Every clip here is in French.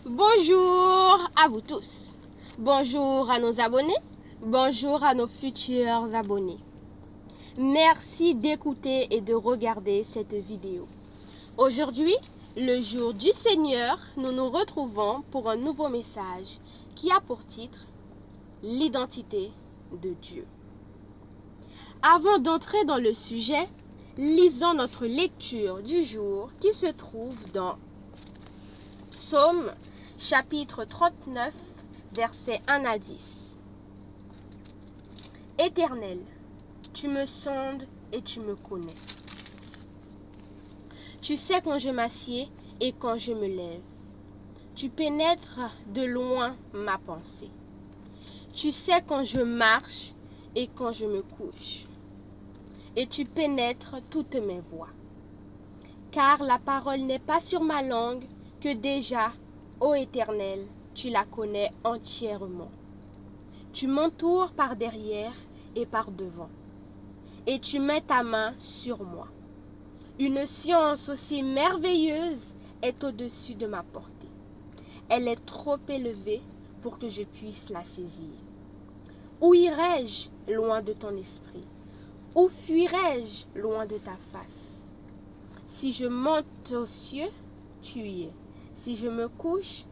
Bonjour à vous tous. Bonjour à nos abonnés. Bonjour à nos futurs abonnés. Merci d'écouter et de regarder cette vidéo. Aujourd'hui, le jour du Seigneur, nous nous retrouvons pour un nouveau message qui a pour titre l'identité de Dieu. Avant d'entrer dans le sujet, lisons notre lecture du jour qui se trouve dans Psaume chapitre 39, versets 1 à 10. Éternel, tu me sondes et tu me connais. Tu sais quand je m'assieds et quand je me lève. Tu pénètres de loin ma pensée. Tu sais quand je marche et quand je me couche. Et tu pénètres toutes mes voies. Car la parole n'est pas sur ma langue que déjà, ô Éternel, tu la connais entièrement. Tu m'entoures par derrière et par devant. Et tu mets ta main sur moi. Une science aussi merveilleuse est au-dessus de ma portée. Elle est trop élevée pour que je puisse la saisir. Où irai-je loin de ton esprit? Où fuirai-je loin de ta face? Si je monte aux cieux, tu y es. Si je me couche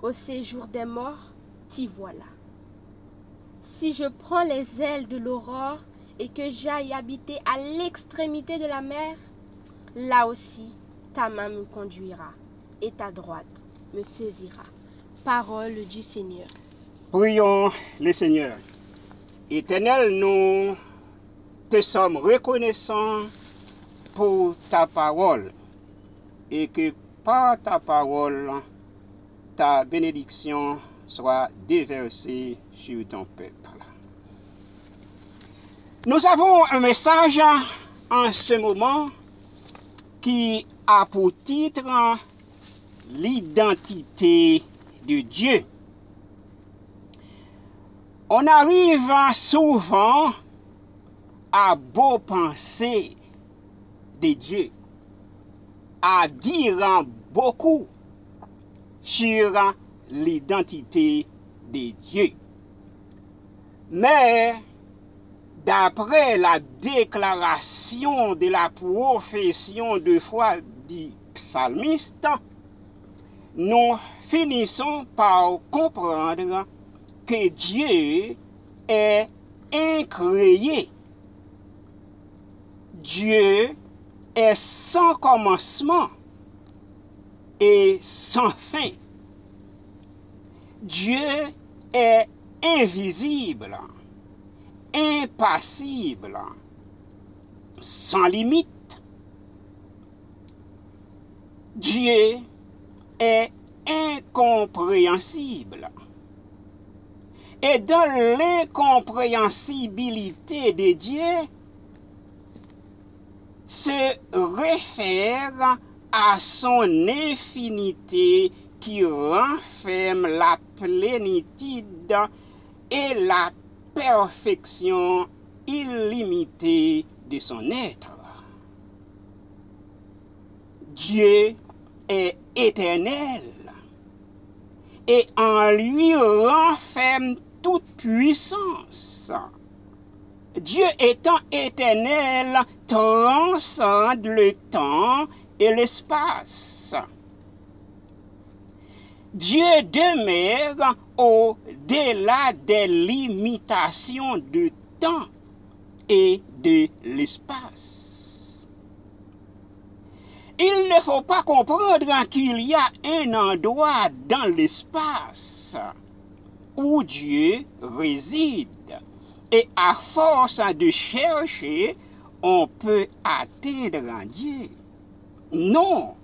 au séjour des morts, t'y voilà. Si je prends les ailes de l'aurore et que j'aille habiter à l'extrémité de la mer, là aussi ta main me conduira et ta droite me saisira. Parole du Seigneur. Prions le Seigneur. Éternel, nous te sommes reconnaissants pour ta parole et que par ta parole, ta bénédiction soit déversée sur ton peuple. Nous avons un message en ce moment qui a pour titre l'identité de Dieu. On arrive souvent à beau penser de Dieu, à dire beaucoup sur l'identité de Dieu. Mais d'après la déclaration de la profession de foi du psalmiste, nous finissons par comprendre que Dieu est incréé. Dieu est sans commencement et sans fin. Dieu est invisible, impassible, sans limite. Dieu est incompréhensible. Et dans l'incompréhensibilité de Dieu, se réfère à son infinité qui renferme la plénitude et la perfection illimitée de son être. Dieu est éternel et en lui renferme toute puissance. Dieu étant éternel transcende le temps et l'espace. Dieu demeure au-delà des limitations de temps et de l'espace. Il ne faut pas comprendre qu'il y a un endroit dans l'espace où Dieu réside. Et à force de chercher, on peut atteindre Dieu. Non,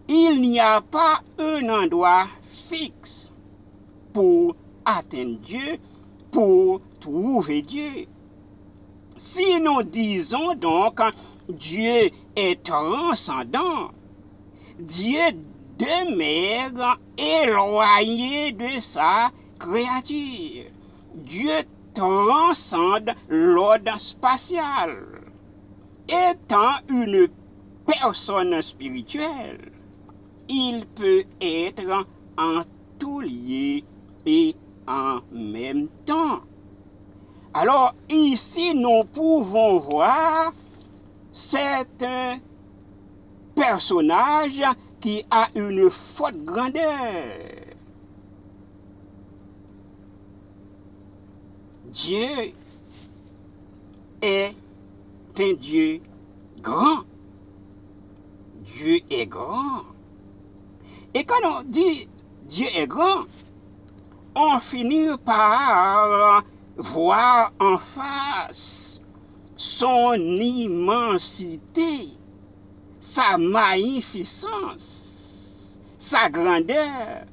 il n'y a pas un endroit fixe pour atteindre Dieu, pour trouver Dieu. Si nous disons donc Dieu est transcendant, Dieu demeure éloigné de sa créature. Dieu transcende l'ordre spatial. Étant une personne spirituelle, il peut être en tout lieu et en même temps. Alors ici, nous pouvons voir, c'est un personnage qui a une forte grandeur. Dieu est un Dieu grand. Dieu est grand. Et quand on dit Dieu est grand, on finit par voir en face son immensité, sa magnificence, sa grandeur,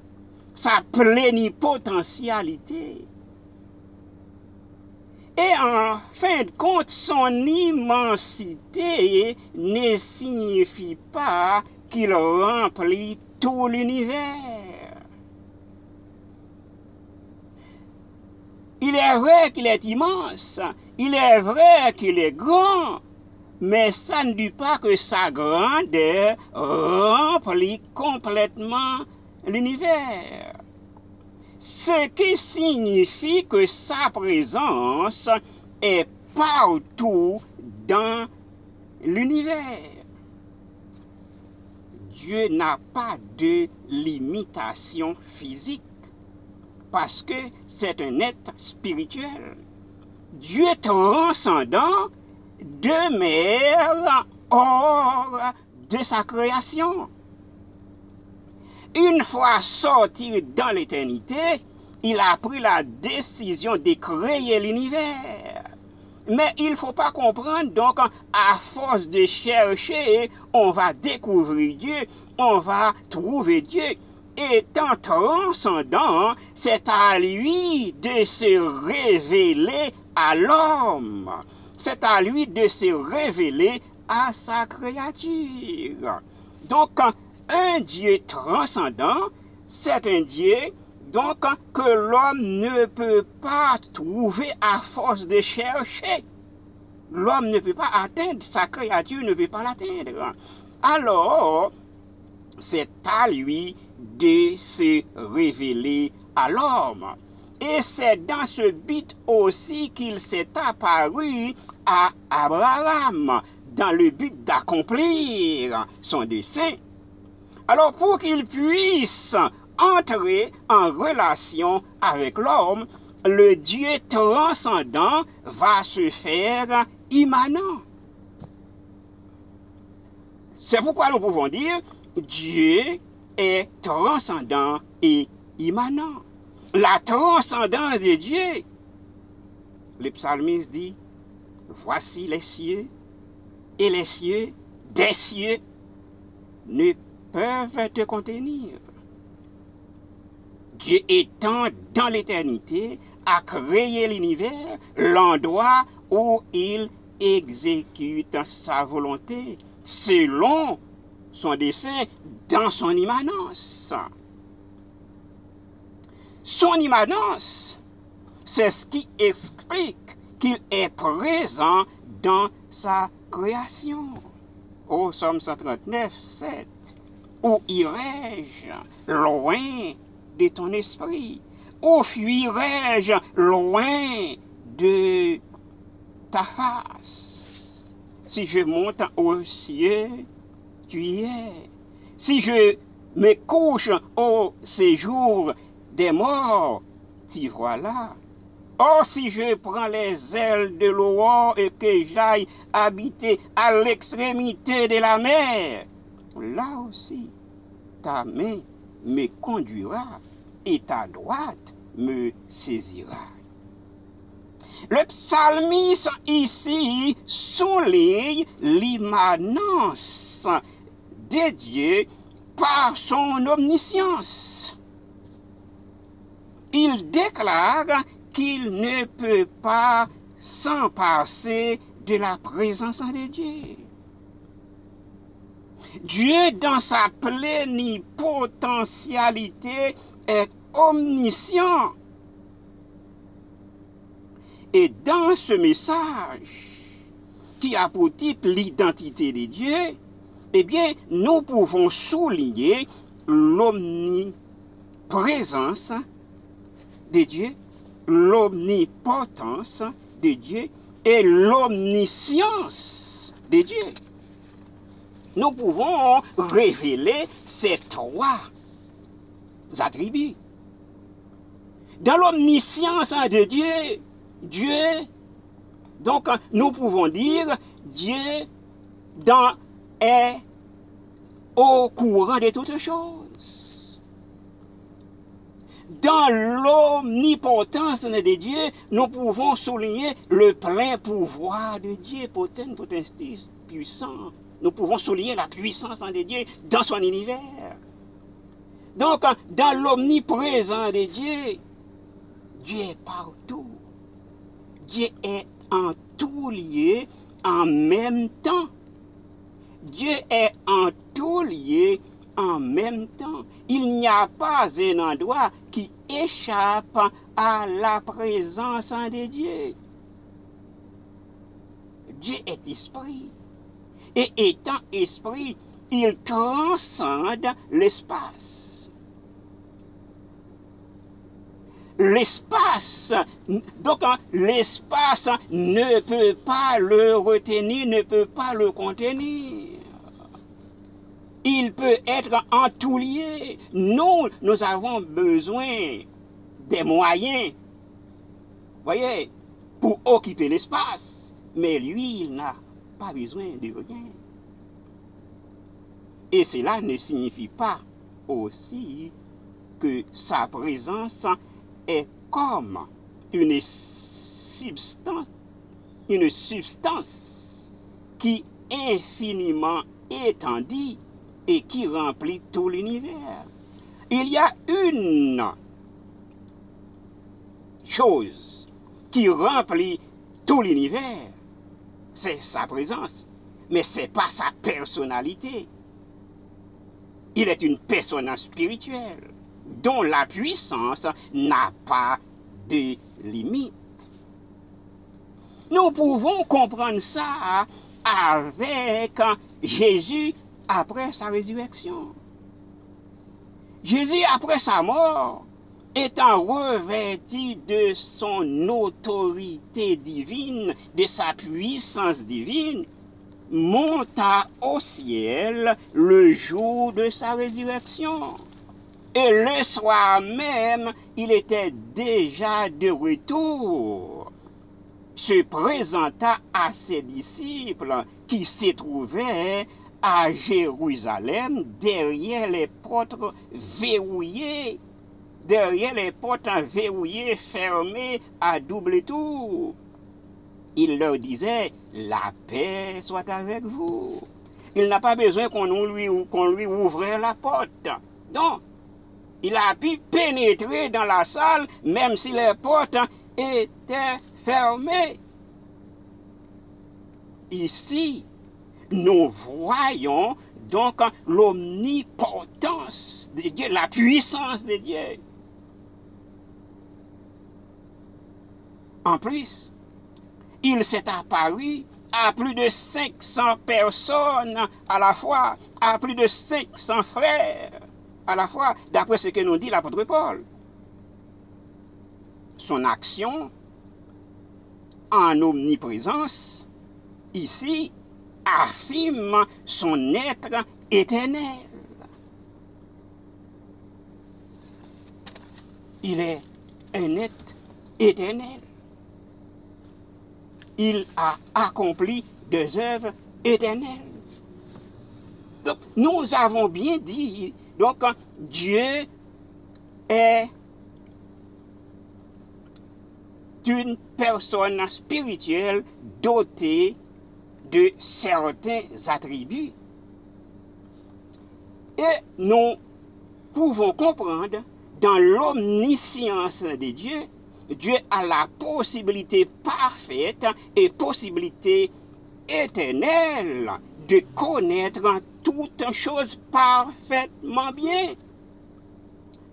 sa plénipotentialité. Et en fin de compte, son immensité ne signifie pas qu'il remplit tout l'univers. Il est vrai qu'il est immense, il est vrai qu'il est grand, mais ça ne dit pas que sa grandeur remplit complètement l'univers. Ce qui signifie que sa présence est partout dans l'univers. Dieu n'a pas de limitation physique parce que c'est un être spirituel. Dieu transcendant demeure hors de sa création. Une fois sorti dans l'éternité, il a pris la décision de créer l'univers. Mais il ne faut pas comprendre, donc, à force de chercher, on va découvrir Dieu, on va trouver Dieu. Étant transcendant, c'est à lui de se révéler à l'homme. C'est à lui de se révéler à sa créature. Donc, un Dieu transcendant, c'est un Dieu donc que l'homme ne peut pas trouver à force de chercher. L'homme ne peut pas atteindre, sa créature ne peut pas l'atteindre. Alors, c'est à lui de se révéler à l'homme. Et c'est dans ce but aussi qu'il s'est apparu à Abraham, dans le but d'accomplir son dessein. Alors, pour qu'il puisse entrer en relation avec l'homme, le Dieu transcendant va se faire immanent. C'est pourquoi nous pouvons dire Dieu est transcendant et immanent. La transcendance de Dieu, le psalmiste dit, voici les cieux, et les cieux des cieux ne peuvent te contenir. Dieu étant dans l'éternité, a créé l'univers, l'endroit où il exécute sa volonté, selon son dessein, dans son immanence. Son immanence, c'est ce qui explique qu'il est présent dans sa création. Au Psaume 139, 7. Où irai-je loin de ton esprit? Où fuirai-je loin de ta face? Si je monte aux cieux, tu y es. Si je me couche au séjour des morts, t'y voilà. Or, si je prends les ailes de l'aurore et que j'aille habiter à l'extrémité de la mer, là aussi, ta main me conduira et ta droite me saisira. Le psalmiste ici souligne l'immanence de Dieu par son omniscience. Il déclare qu'il ne peut pas s'en passer de la présence de Dieu. Dieu, dans sa plénipotentialité, est omniscient. Et dans ce message, qui a pour titre l'identité de Dieu, eh bien, nous pouvons souligner l'omniprésence de Dieu, l'omnipotence de Dieu et l'omniscience de Dieu. Nous pouvons révéler ces trois attributs. Dans l'omniscience de Dieu, donc nous pouvons dire Dieu est au courant de toutes choses. Dans l'omnipotence de Dieu, nous pouvons souligner le plein pouvoir de Dieu, potentis, puissant. Nous pouvons souligner la puissance de Dieu dans son univers. Donc, dans l'omniprésence de Dieu, Dieu est partout. Dieu est en tout lieu en même temps. Dieu est en tout lieu en même temps. Il n'y a pas un endroit qui échappe à la présence de Dieu. Dieu est esprit. Et étant esprit, il transcende l'espace. L'espace, donc l'espace ne peut pas le retenir, ne peut pas le contenir. Il peut être en tout lieu. Nous avons besoin des moyens, voyez, pour occuper l'espace. Mais lui, il n'a pas besoin de rien. Et cela ne signifie pas aussi que sa présence est comme une substance qui infiniment étendue et qui remplit tout l'univers. Il y a une chose qui remplit tout l'univers, c'est sa présence, mais ce n'est pas sa personnalité. Il est une personne spirituelle dont la puissance n'a pas de limite. Nous pouvons comprendre ça avec Jésus après sa résurrection. Jésus, après sa mort, étant revêtu de son autorité divine, de sa puissance divine, monta au ciel le jour de sa résurrection. Et le soir même, il était déjà de retour, se présenta à ses disciples qui se trouvaient à Jérusalem derrière les portes verrouillées, fermées à double tour. Il leur disait, la paix soit avec vous. Il n'a pas besoin qu'on lui ouvre la porte. Donc, il a pu pénétrer dans la salle, même si les portes étaient fermées. Ici, nous voyons donc l'omnipotence de Dieu, la puissance de Dieu. En plus, il s'est apparu à plus de 500 personnes à la fois, à plus de 500 frères à la fois, d'après ce que nous dit l'apôtre Paul. Son action en omniprésence, ici, affirme son être éternel. Il est un être éternel. Il a accompli des œuvres éternelles. Donc, nous avons bien dit, donc, Dieu est une personne spirituelle dotée de certains attributs. Et nous pouvons comprendre dans l'omniscience de Dieu, Dieu a la possibilité parfaite et possibilité éternelle de connaître toutes choses parfaitement bien.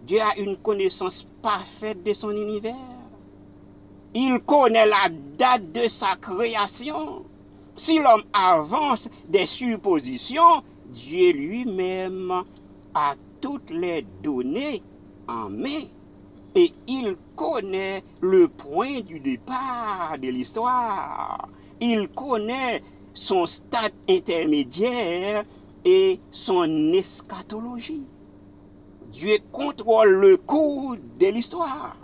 Dieu a une connaissance parfaite de son univers. Il connaît la date de sa création. Si l'homme avance des suppositions, Dieu lui-même a toutes les données en main et il connaît le point du départ de l'histoire. Il connaît son stade intermédiaire et son eschatologie. Dieu contrôle le cours de l'histoire.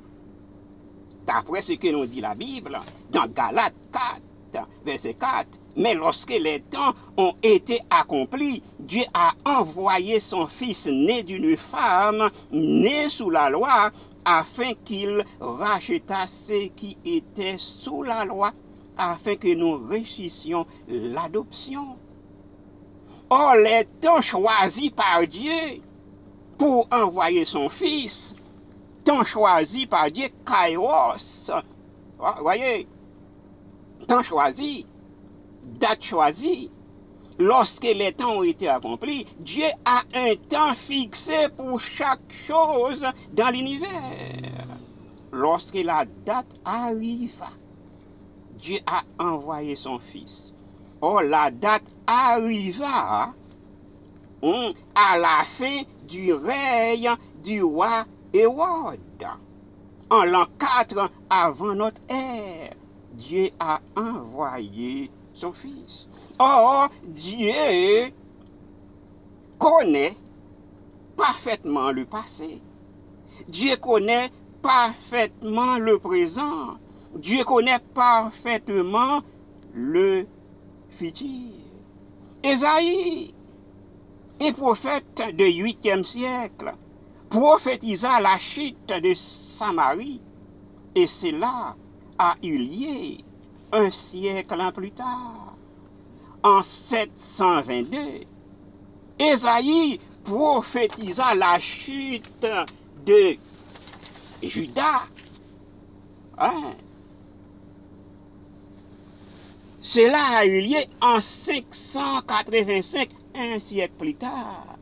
D'après ce que nous dit la Bible, dans Galates 4, verset 4, mais lorsque les temps ont été accomplis, Dieu a envoyé son Fils né d'une femme, né sous la loi, afin qu'il rachetât ceux qui étaient sous la loi, afin que nous reçussions l'adoption. Or, les temps choisis par Dieu pour envoyer son Fils, temps choisi par Dieu, Kairos, voyez, temps choisi, date choisie, lorsque les temps ont été accomplis, Dieu a un temps fixé pour chaque chose dans l'univers. Lorsque la date arriva, Dieu a envoyé son Fils. Or, la date arriva à la fin du règne du roi Hérode. En l'an 4 avant notre ère, Dieu a envoyé son Fils. Or, Dieu connaît parfaitement le passé. Dieu connaît parfaitement le présent. Dieu connaît parfaitement le futur. Ésaïe, un prophète de 8e siècle, prophétisa la chute de Samarie, et cela a eu lieu un siècle plus tard. En 722, Ésaïe prophétisa la chute de Juda. Cela a eu lieu en 585, un siècle plus tard.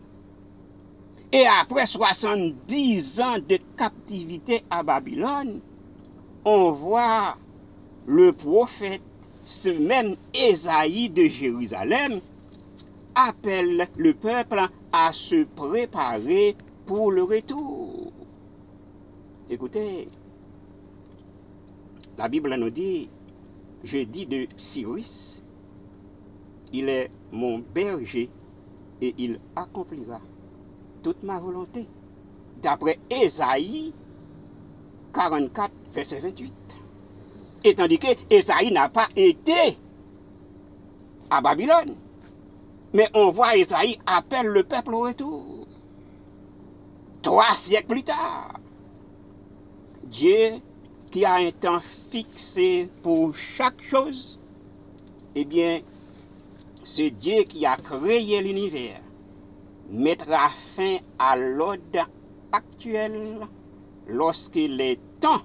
Et après 70 ans de captivité à Babylone, on voit le prophète, ce même Ésaïe de Jérusalem, appelle le peuple à se préparer pour le retour. Écoutez, la Bible nous dit, je dis de Cyrus, il est mon berger et il accomplira toute ma volonté. D'après Ésaïe 44, verset 28. Et tandis que Ésaïe n'a pas été à Babylone, mais on voit Ésaïe appelle le peuple au retour. 3 siècles plus tard, Dieu qui a un temps fixé pour chaque chose, eh bien, ce Dieu qui a créé l'univers mettra fin à l'ordre actuel lorsque les temps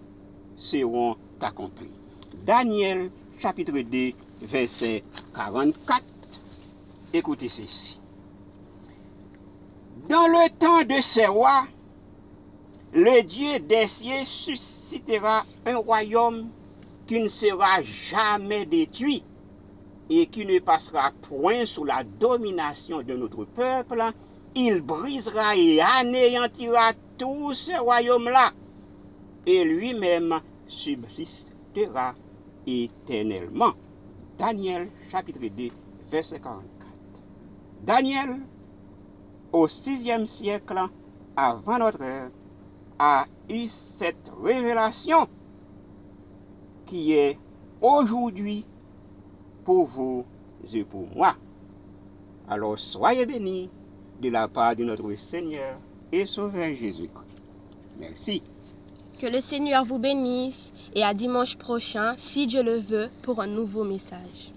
seront accomplis. Daniel chapitre 2, verset 44. Écoutez ceci. Dans le temps de ces rois, le Dieu des cieux suscitera un royaume qui ne sera jamais détruit et qui ne passera point sous la domination de notre peuple. Il brisera et anéantira tout ce royaume-là et lui-même subsistera éternellement. Daniel chapitre 2, verset 44. Daniel, au 6e siècle avant notre ère, a eu cette révélation qui est aujourd'hui pour vous et pour moi. Alors soyez bénis de la part de notre Seigneur et Sauveur Jésus-Christ. Merci. Que le Seigneur vous bénisse et à dimanche prochain, si Dieu le veut, pour un nouveau message.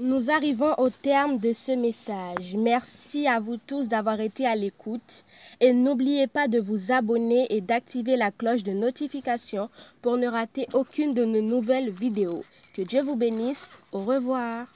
Nous arrivons au terme de ce message. Merci à vous tous d'avoir été à l'écoute et n'oubliez pas de vous abonner et d'activer la cloche de notification pour ne rater aucune de nos nouvelles vidéos. Que Dieu vous bénisse. Au revoir.